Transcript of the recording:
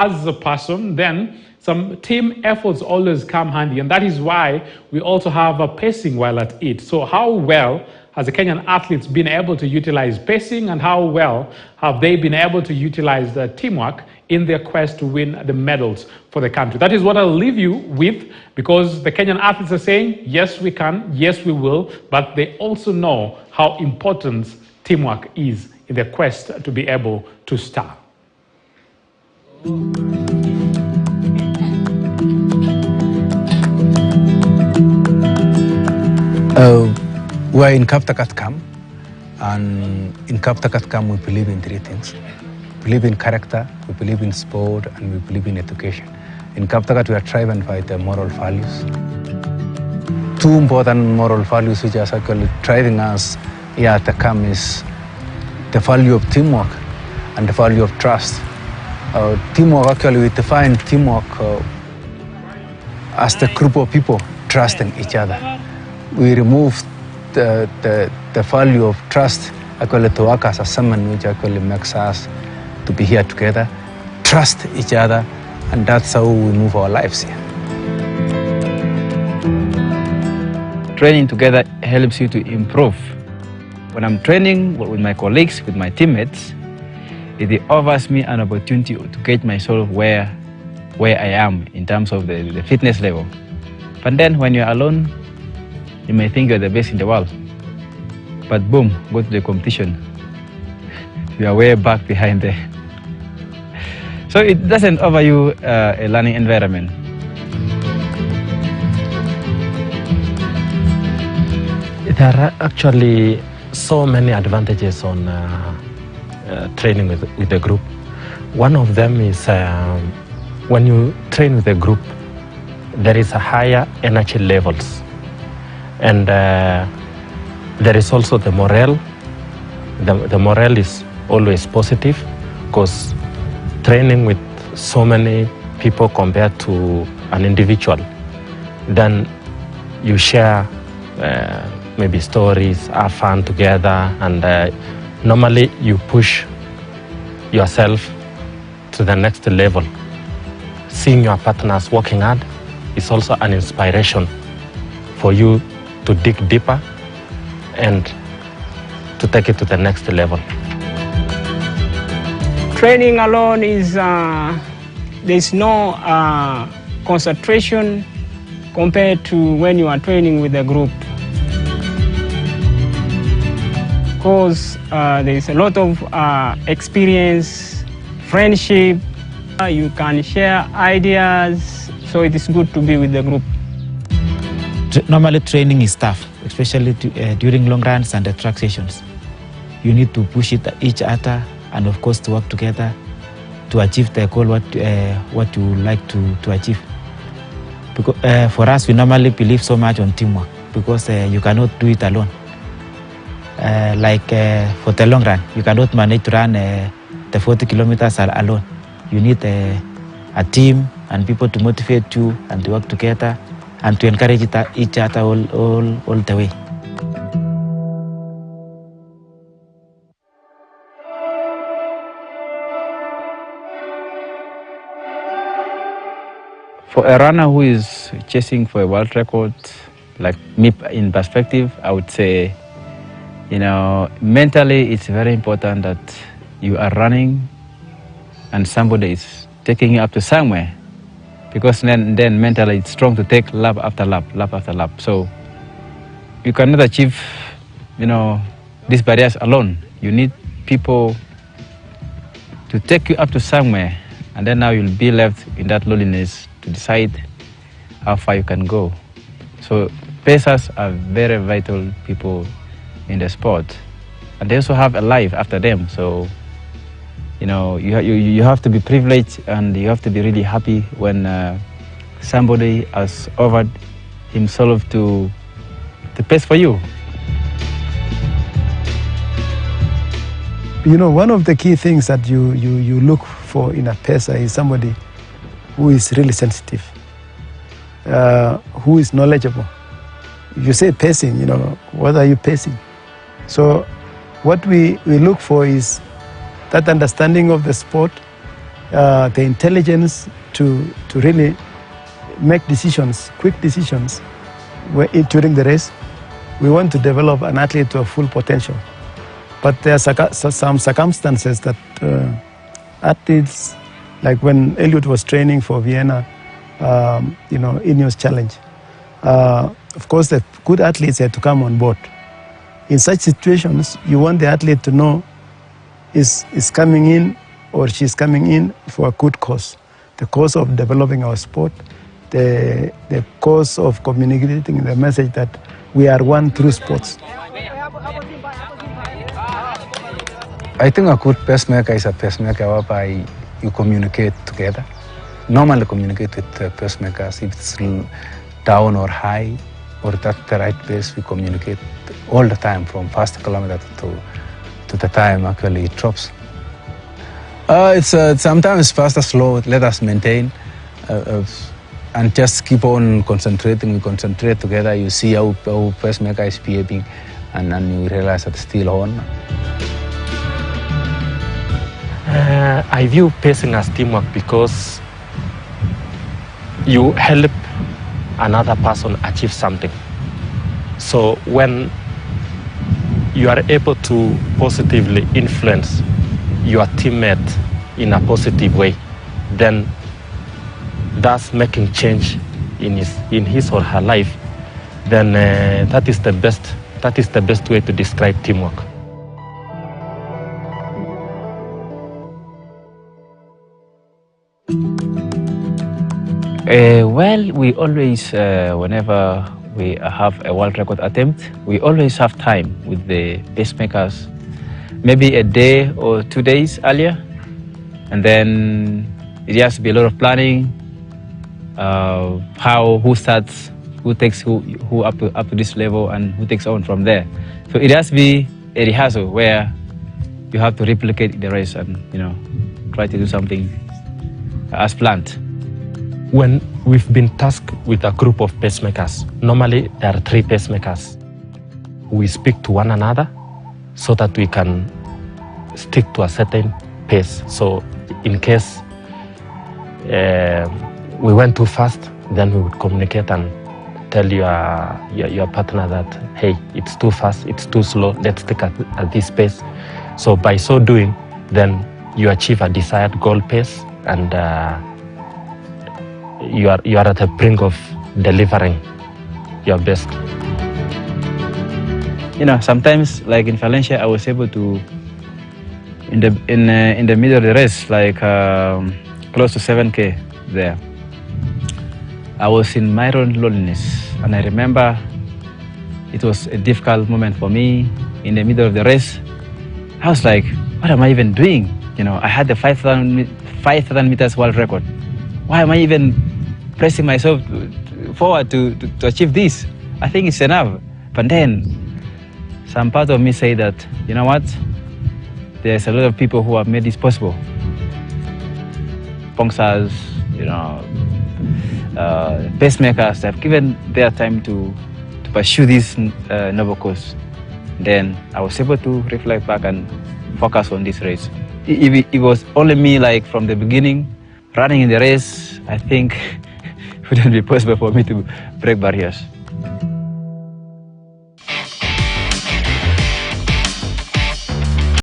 as a person, then some team efforts always come handy. And that is why we also have a pacing while at it. So how well has the Kenyan athletes been able to utilize pacing, and how well have they been able to utilize the teamwork in their quest to win the medals for the country? That is what I'll leave you with, because the Kenyan athletes are saying, yes, we can, yes, we will, but they also know how important teamwork is in their quest to be able to star. We're in Kaptakat camp, and in Kaptakat camp we believe in three things. We believe in character, we believe in sport, and we believe in education. In Kaptakat we are driven by the moral values. Two important moral values which are actually driving us here at the camp is the value of teamwork and the value of trust. Teamwork, actually we define teamwork as the group of people trusting each other. We remove the value of trust actually to work as someone which actually makes us to be here together, trust each other, and that's how we move our lives here. Training together helps you to improve. When I'm training with my colleagues, with my teammates, it offers me an opportunity to gauge myself where I am in terms of the fitness level. But then when you're alone, you may think you're the best in the world. But boom, go to the competition. You are way back behind there. So it doesn't offer you a learning environment. There are actually so many advantages on training with a group. One of them is when you train with a group, there is a higher energy levels. And there is also the morale. The morale is always positive, because training with so many people compared to an individual, then you share maybe stories, have fun together, and normally you push yourself to the next level. Seeing your partners working hard is also an inspiration for you to dig deeper and to take it to the next level. Training alone is, there's no concentration compared to when you are training with a group. Because there's a lot of experience, friendship, you can share ideas, so it is good to be with the group. Normally training is tough, especially during long runs and the track sessions. You need to push each other, and of course to work together to achieve the goal what you like to achieve. Because, for us, we normally believe so much on teamwork, because you cannot do it alone. For the long run, you cannot manage to run the 40 kilometers alone. You need a team and people to motivate you and to work together and to encourage each other all the way. For a runner who is chasing for a world record, like me in perspective, I would say, mentally it's very important that you are running and somebody is taking you up to somewhere, because then mentally it's strong to take lap after lap, lap after lap. So you cannot achieve, these barriers alone. You need people to take you up to somewhere, and then now you'll be left in that loneliness to decide how far you can go. So pacers are very vital people in the sport, and they also have a life after them. So you have to be privileged, and you have to be really happy when somebody has offered himself to pace for you. One of the key things that you look for in a pacer is somebody who is really sensitive, who is knowledgeable. If you say pacing, what are you pacing? So what we look for is that understanding of the sport, the intelligence to really make decisions, quick decisions during the race. We want to develop an athlete to a full potential. But there are some circumstances that athletes, like when Eliud was training for Vienna, Ineos Challenge, of course the good athletes had to come on board. In such situations, you want the athlete to know is coming in or she's coming in for a good cause. The cause of developing our sport, the cause of communicating the message that we are one through sports. I think a good pacemaker is a pacemaker whereby you communicate together. Normally communicate with pacemakers. If it's down or high or at the right pace, we communicate all the time from first kilometer to the time actually it drops. It's sometimes fast or slow. Let us maintain and just keep on concentrating. We concentrate together. You see how pacemaker is behaving, and then you realize that it's still on. I view pacing as teamwork because you help another person achieve something. So when you are able to positively influence your teammate in a positive way, then that's making change in his or her life, then that is the best way to describe teamwork. Well, we always, whenever we have a world record attempt, we always have time with the pacemakers, maybe a day or 2 days earlier, and then it has to be a lot of planning, who starts, who takes who up to this level, and who takes on from there. So it has to be a rehearsal where you have to replicate the race and try to do something as planned. When we've been tasked with a group of pacemakers, normally there are 3 pacemakers. We speak to one another so that we can stick to a certain pace. So in case we went too fast, then we would communicate and tell your partner that, hey, it's too fast, it's too slow, let's stick at this pace. So by so doing, then you achieve a desired goal pace, and you are at the brink of delivering your best. Sometimes, like in Valencia, I was able to, in the middle of the race, like close to 7K there, I was in my own loneliness, and I remember it was a difficult moment for me in the middle of the race. I was like, what am I even doing? I had the 5,000 meters world record. Why am I even pressing myself forward to achieve this? I think it's enough. But then some part of me say that, you know what? There's a lot of people who have made this possible. Sponsors, pacemakers have given their time to pursue this noble cause. Then I was able to reflect back and focus on this race. It was only me, like from the beginning, running in the race. I think it wouldn't be possible for me to break barriers.